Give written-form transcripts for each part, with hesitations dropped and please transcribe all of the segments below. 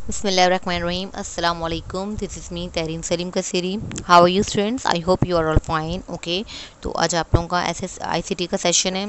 Bismillahirrahmanirrahim. Assalamu alaikum. This is me Tehreen Salim Kasiri. How are you students? I hope you are all fine. Okay. तो आज आप लोगों का ICT का सेशन है.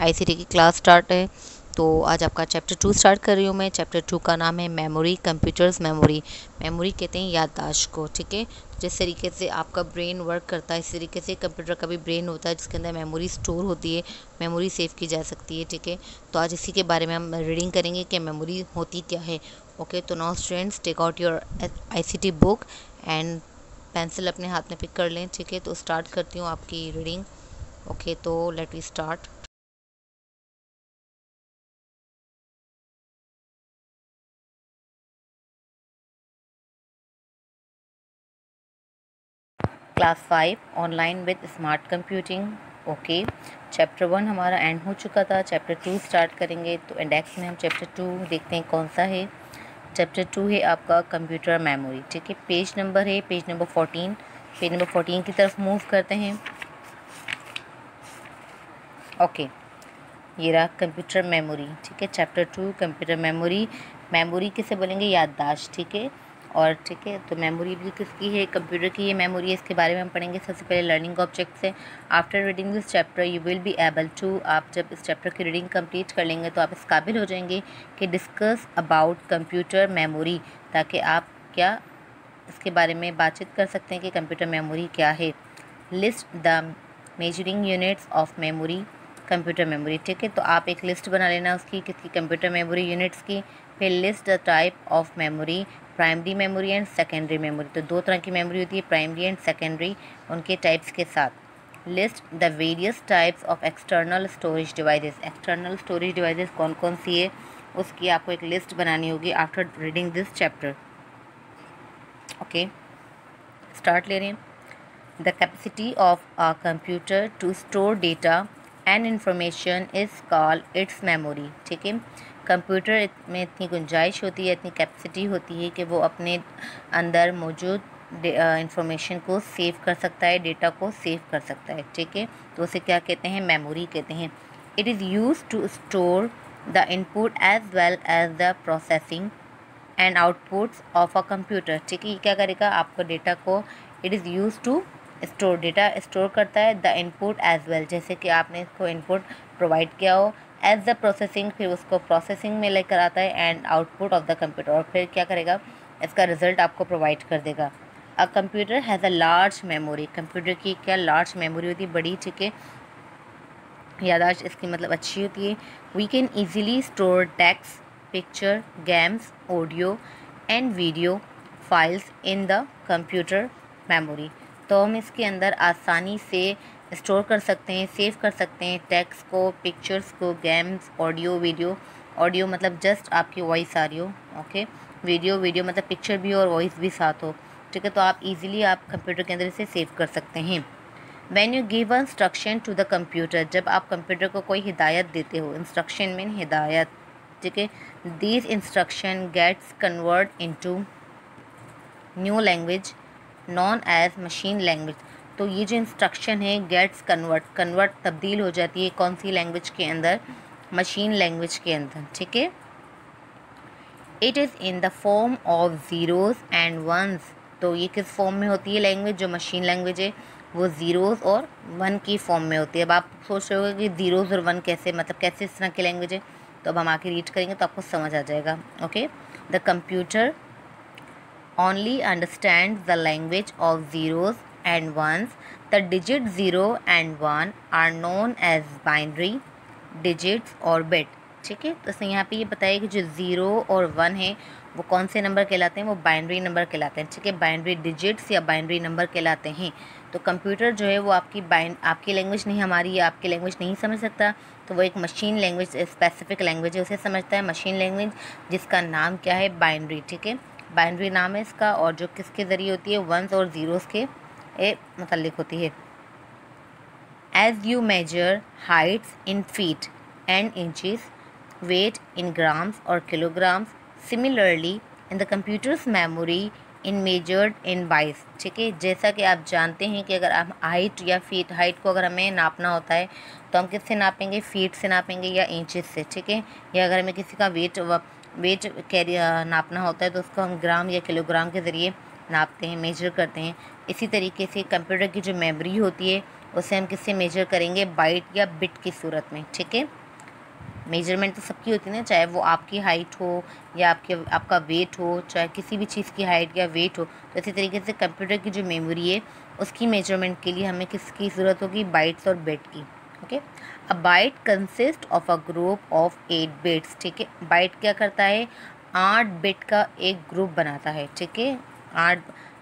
ICT की क्लास स्टार्ट है. तो आज आपका चैप्टर 2 स्टार्ट कर रही हूँ मैं. चैप्टर 2 का नाम है मेमोरी. Computers memory. मेमोरी कहते हैं याददाश्त को. ठीक है. जिस तरीके से आपका ब्रेन वर्क करता है इस तरीके से कंप्यूटर का भी ब्रेन होता है जिसके अंदर मेमोरी स्टोर होती है. मेमोरी सेव की जा सकती है. ठीक है. तो आज इसी के बारे में हम रीडिंग करेंगे कि मेमोरी होती क्या है. ओके. तो now students take out your ICT book and pencil अपने हाथ में पिक कर लें. ठीक है. तो स्टार्ट करती हूँ आपकी रीडिंग. ओके. तो let we start. Class 5 online with smart computing. Okay. Chapter 1 हमारा एंड हो चुका था. चैप्टर 2 स्टार्ट करेंगे. तो इंडेक्स में हम चैप्टर 2 देखते हैं कौन सा है. चैप्टर 2 है आपका कंप्यूटर मेमोरी. ठीक है. पेज नंबर है पेज नंबर 14. पेज नंबर 14 की तरफ मूव करते हैं. ओके. ये रहा कंप्यूटर मेमोरी. ठीक है. Chapter 2 computer memory. मेमोरी किसे बोलेंगे? याददाश्त. ठीक है. और ठीक है. तो मेमोरी भी किसकी है? कंप्यूटर की ये मेमोरी है. इसके बारे में हम पढ़ेंगे. सबसे पहले लर्निंग ऑब्जेक्ट से. After reading this chapter you will be able to, आप जब इस चैप्टर की रीडिंग कंप्लीट कर लेंगे तो आप इस काबिल हो जाएंगे कि डिस्कस अबाउट कंप्यूटर मेमोरी, ताकि आप क्या इसके बारे में बातचीत कर सकते हैं कि कंप्यूटर मेमोरी क्या है. List the measuring units of memory. Computer memory. ठीक है. तो आप एक लिस्ट बना लेना उसकी किसकी? कंप्यूटर मेमोरी यूनिट्स की. फिर list the type of memory. Primary memory and secondary memory. तो दो तरह की मेमोरी होती है, प्राइमरी एंड सेकेंडरी, उनके टाइप्स के साथ. List the various types of external storage devices. External storage devices कौन कौन सी है उसकी आपको एक लिस्ट बनानी होगी after reading this chapter. Okay. Start ले रहे हैं. The capacity of a computer to store data and information is called its memory. ठीक है. कंप्यूटर में इतनी गुंजाइश होती है, इतनी कैपेसिटी होती है कि वो अपने अंदर मौजूद इंफॉर्मेशन को सेव कर सकता है, डेटा को सेव कर सकता है. ठीक है. तो उसे क्या कहते हैं? मेमोरी कहते हैं. It is use to store the input as well as the processing and outputs of a computer. ठीक है. ये क्या करेगा? आपको डेटा को, it is use to store, data store करता है. द इनपुट एज वेल, जैसे कि आपने इसको इनपुट प्रोवाइड किया हो. एज द प्रोसेसिंग, फिर उसको प्रोसेसिंग में लेकर आता है. And output of the computer, और फिर क्या करेगा? इसका रिजल्ट आपको प्रोवाइड कर देगा. A computer has a large memory. Computer की क्या लार्ज मेमोरी होती है? बड़ी. ठीक है. यादाश्त इसकी मतलब अच्छी होती है. We can easily store text, picture, games, audio and video files in the computer memory. तो हम इसके अंदर आसानी से स्टोर कर सकते हैं, सेव कर सकते हैं टेक्स्ट को, पिक्चर्स को, गेम्स, ऑडियो, वीडियो. ऑडियो मतलब जस्ट आपकी वॉइस आ रही हो. ओके. वीडियो मतलब पिक्चर भी और वॉइस भी साथ हो. ठीक है. तो आप इजीली आप कंप्यूटर के अंदर इसे सेव कर सकते हैं. When you give instruction to the computer, जब आप कंप्यूटर को कोई हिदायत देते हो, इंस्ट्रक्शन मीन हिदायत. ठीक है. This instruction gets convert into new language known as machine language. तो ये जो इंस्ट्रक्शन है गेट्स कन्वर्ट तब्दील हो जाती है कौन सी लैंग्वेज के अंदर? मशीन लैंग्वेज के अंदर. ठीक है. It is in the form of zeros and ones. तो ये किस फॉर्म में होती है लैंग्वेज? जो मशीन लैंग्वेज है वो ज़ीरोज़ और वन की फॉर्म में होती है. अब आप सोच रहे हो कि ज़ीरोज़ और वन कैसे, मतलब कैसे इस तरह की लैंग्वेज है? तो अब हम आके रीड करेंगे तो आपको समझ आ जाएगा. Okay. The computer only understands the language of zeros and ones. The digits 0 and 1 are known as binary digits or bit. ठीक है. तो इसने यहाँ पे ये बताया कि जो 0 और 1 है वो कौन से नंबर कहलाते हैं? वो बाइनरी नंबर कहलाते हैं. ठीक है. बाइनरी डिजिट्स या बाइनरी नंबर कहलाते हैं. तो कंप्यूटर जो है वो आपकी लैंग्वेज नहीं, हमारी आपकी लैंग्वेज नहीं समझ सकता. तो वो एक मशीन लैंग्वेज, स्पेसिफिक लैंग्वेज है, उसे समझता है. मशीन लैंग्वेज जिसका नाम क्या है? बाइनरी. ठीक है. बाइनरी नाम है इसका, और जो किसके ज़रिए होती है? वंस और ज़ीरोज़ के मतलब होती है. As you measure heights in feet and inches, weight in grams और kilograms, similarly in the computer's memory in measured in bytes. ठीक है. जैसा कि आप जानते हैं कि अगर आप हाइट या फीट, हाइट को अगर हमें नापना होता है तो हम किससे नापेंगे? फीट से नापेंगे या इंचज़ से. ठीक है. या अगर हमें किसी का वेट वेट कैरी नापना होता है तो उसको हम ग्राम या किलोग्राम के ज़रिए नापते हैं, मेजर करते हैं। इसी तरीके से कंप्यूटर की जो मेमोरी होती है उसे हम किससे मेजर करेंगे, बाइट या बिट की सूरत में, ठीक है। मेजरमेंट तो सबकी होती है ना, चाहे वो आपकी हाइट हो या आपका वेट हो, चाहे किसी भी चीज़ की हाइट या वेट हो। तो इसी तरीके से कंप्यूटर की जो मेमोरी है उसकी मेजरमेंट के लिए हमें किसकी ज़रूरत होगी, बाइट्स और बिट की, okay. A byte consist of a group of 8 bits, ठीक है। बाइट क्या करता है, 8 बिट का एक ग्रुप बनाता है, ठीक है। 8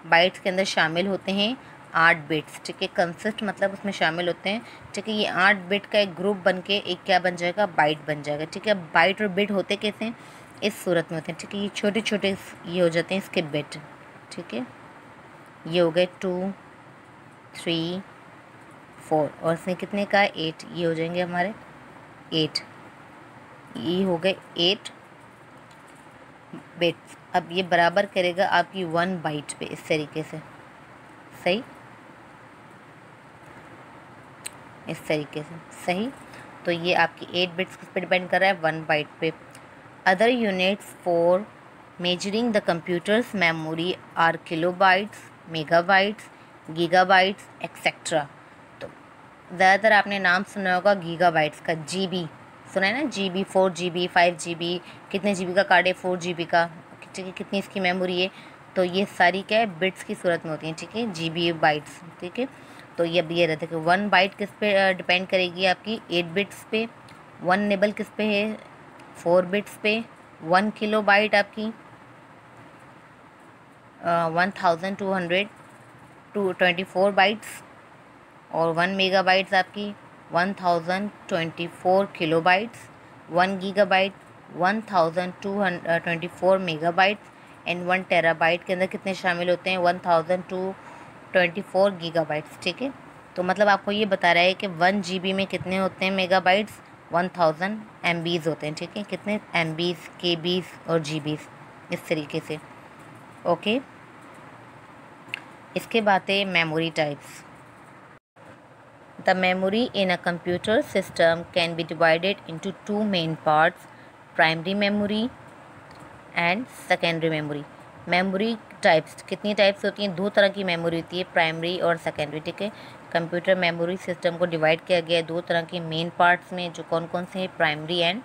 बाइट्स के अंदर शामिल होते हैं 8 बिट्स, ठीक है। कंसिस्ट मतलब उसमें शामिल होते हैं, ठीक है। ये 8 बिट का एक ग्रुप बन के एक क्या बन जाएगा, बाइट बन जाएगा, ठीक है। बाइट और बिट होते कैसे हैं, इस सूरत में होते हैं, ठीक है। ये छोटे छोटे ये हो जाते हैं इसके बिट, ठीक है। ये हो गए 2, 3, 4 और इसमें कितने का 8, ये हो जाएंगे हमारे 8, ये हो गए 8 बिट्स। अब ये बराबर करेगा आपकी 1 बाइट पे, इस तरीके से, सही, इस तरीके से, सही। तो ये आपकी 8 बिट्स किस पे डिपेंड कर रहा है, 1 बाइट पे। Other units for measuring the computer's memory are kilobytes, megabytes, gigabytes etcetera. तो ज़्यादातर आपने नाम सुना होगा गीगाबाइट्स का, जीबी सुना है ना, जीबी, 4 GB, 5 GB, कितने GB का कार्ड है, 4 GB का, ठीक है। कितनी इसकी मेमोरी है, तो ये सारी क्या है, बिट्स की सूरत में होती हैं, ठीक है, GB बाइट्स, ठीक है। तो ये अब ये रहता है कि 1 बाइट किस पे डिपेंड करेगी, आपकी 8 बिट्स पे। 1 निबल किस पे है, 4 बिट्स पे। 1 किलो बाइट आपकी 1224 बाइट्स और 1 मेगा बाइट्स आपकी 1024 kilobytes. 1 gigabyte 1224 megabytes and 1 terabyte के अंदर कितने शामिल होते हैं, 1224 गीगा बाइट्स, ठीक है। तो मतलब आपको ये बता रहा है कि 1 GB में कितने होते हैं मेगा बाइट्स, 1000 MBs होते हैं, ठीक है। कितने MBs, KBs और GBs, इस तरीके से, ओके। इसके बाद है memory types. The memory in a computer system can be divided into 2 main parts, primary memory and secondary memory. Memory types कितनी टाइप्स होती हैं, 2 तरह की मेमोरी होती है, प्राइमरी और सेकेंडरी, ठीक है। कंप्यूटर मेमोरी सिस्टम को डिवाइड किया गया है 2 तरह के मेन पार्ट्स में, जो कौन कौन से हैं, primary and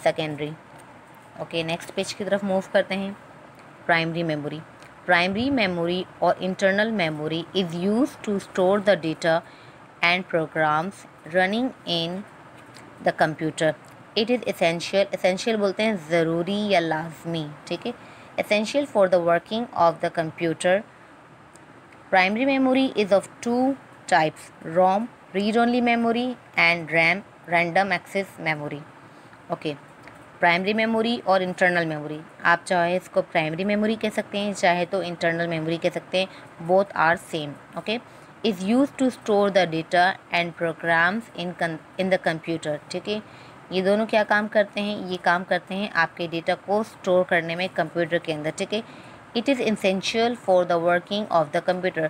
secondary, okay. Next page की तरफ मूव करते हैं। प्राइमरी मेमोरी, प्राइमरी मेमोरी और internal memory is use to store the data and programs running in the computer. It is essential, essential बोलते हैं ज़रूरी या लाजमी, ठीक है। essential for the working of the computer. Primary memory is of 2 types, ROM read only memory and RAM random access memory, okay. Primary memory और internal memory, आप चाहे इसको प्राइमरी मेमोरी कह सकते हैं, चाहे तो इंटरनल मेमोरी कह सकते हैं, both are same, okay. Is use to store the data and programs in the computer, ठीक है। ये दोनों क्या काम करते हैं, ये काम करते हैं आपके डेटा को स्टोर करने में कंप्यूटर के अंदर, ठीक है। It is essential for the working of the computer,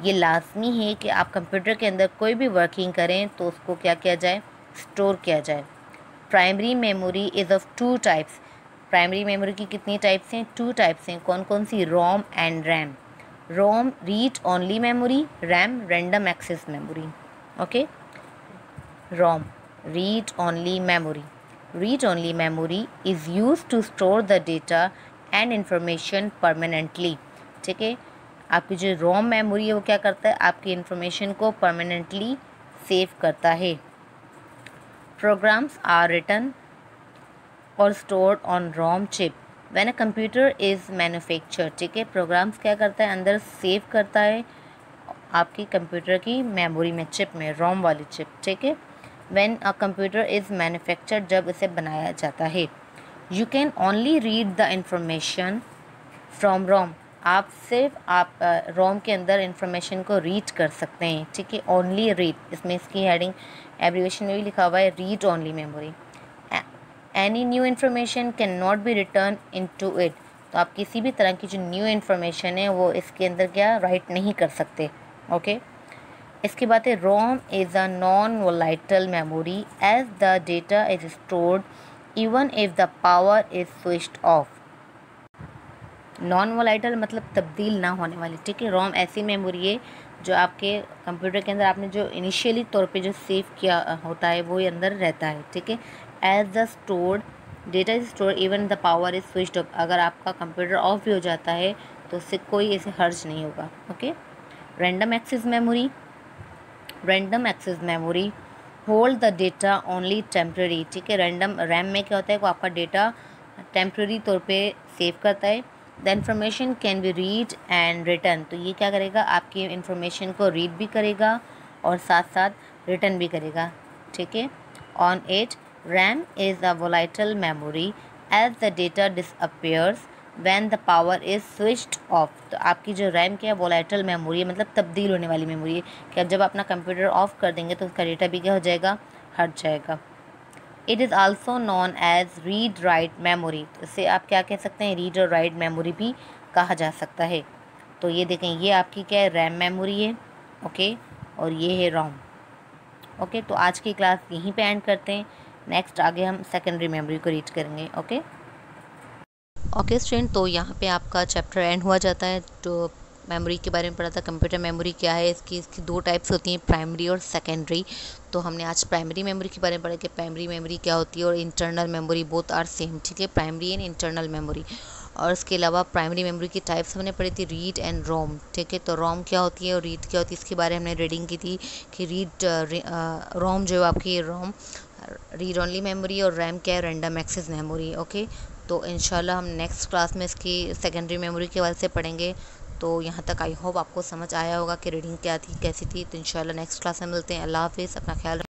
ये लाजमी है कि आप कंप्यूटर के अंदर कोई भी वर्किंग करें तो उसको क्या किया जाए, स्टोर किया जाए। Primary memory is of 2 types, primary memory की कितनी टाइप्स हैं, 2 टाइप्स हैं, कौन कौन सी, ROM and RAM. ROM read only memory, RAM random access memory, okay. ROM read only memory, read only memory is use to store the data and information permanently, ठीक है। आपकी जो रोम मेमोरी है वो क्या करता है, आपकी इंफॉर्मेशन को परमानेंटली सेव करता है। Programs are written or stored on ROM chip when a computer is manufactured, ठीक है। प्रोग्राम्स क्या करता है, अंदर सेव करता है आपकी कंप्यूटर की मेमोरी में, चिप में, रोम वाली चिप, ठीक है। when a computer is manufactured, जब इसे बनाया जाता है। you can only read the information from ROM, आप सिर्फ आप रोम के अंदर इंफॉर्मेशन को रीड कर सकते हैं, ठीक है। ओनली रीड, इसमें इसकी हेडिंग एब्रीवेशन में भी लिखा हुआ है, read only memory. Any new information can not be return into it, तो आप किसी भी तरह की जो न्यू इन्फॉर्मेशन है वो इसके अंदर क्या राइट नहीं कर सकते, ओके। इसके बाद है ROM is a non volatile memory as the data is stored even if the power is switched off. Non volatile मतलब तब्दील ना होने वाली, ठीक है। रोम ऐसी मेमोरी है जो आपके कंप्यूटर के अंदर आपने जो इनिशियली तौर पे जो सेव किया होता है वो ही अंदर रहता है, ठीक है। As the stored data is store even the power is switched off. अगर आपका कंप्यूटर ऑफ भी हो जाता है तो उससे कोई ऐसे हर्ज नहीं होगा, okay. Random access memory, random access memory hold the data only temporary, ठीक है। रैंडम रैम में क्या होता है वो आपका डेटा टेम्प्रेरी तौर पे सेव करता है। The information can be read and return, तो ये क्या करेगा आपकी इंफॉर्मेशन को रीड भी करेगा और साथ साथ रिटर्न भी करेगा, ठीक है। On it RAM is a volatile memory as the data disappears when the power is switched off. तो आपकी जो रैम क्या है वोलाइटल मेमोरी है, मतलब तब्दील होने वाली मेमोरी है कि अब जब अपना कंप्यूटर ऑफ कर देंगे तो उसका डेटा भी क्या हो जाएगा, हट जाएगा। It is also known as read write memory, इसे आप क्या कह सकते हैं, रीड और राइट मेमोरी भी कहा जा सकता है। तो ये देखें ये आपकी क्या है, रैम मेमोरी है, ओके, और ये है रोम, ओके। तो आज की क्लास यहीं पे एंड करते हैं। नेक्स्ट आगे हम सेकेंडरी मेमोरी को रीड करेंगे, ओके। ओके स्टूडेंट, तो यहाँ पे आपका चैप्टर एंड हुआ जाता है। तो मेमोरी के बारे में पढ़ा था, कंप्यूटर मेमोरी क्या है, इसकी दो टाइप्स होती हैं, प्राइमरी और सेकेंडरी। तो हमने आज प्राइमरी मेमोरी के बारे में पढ़ा कि प्राइमरी मेमोरी क्या होती है और internal memory both are same, ठीक है, प्राइमरी एंड इंटरनल मेमोरी। और इसके अलावा प्राइमरी मेमोरी की टाइप्स हमने पढ़ी थी, रीड एंड रोम, ठीक है। तो रोम क्या होती है और रीड क्या होती है, इसके बारे में हमने रीडिंग की थी कि रोम जो है आपकी रोम रीड ओनली मेमोरी और रैम क्या है, रैंडम एक्सेस मेमोरी, ओके। तो इंशाल्लाह हम नेक्स्ट क्लास में इसकी सेकेंडरी मेमोरी के बारे से पढ़ेंगे। तो यहाँ तक आई होप आपको समझ आया होगा कि रीडिंग क्या थी कैसी थी। तो इंशाल्लाह नेक्स्ट क्लास में मिलते हैं। अल्लाह हाफिज़, अपना ख्याल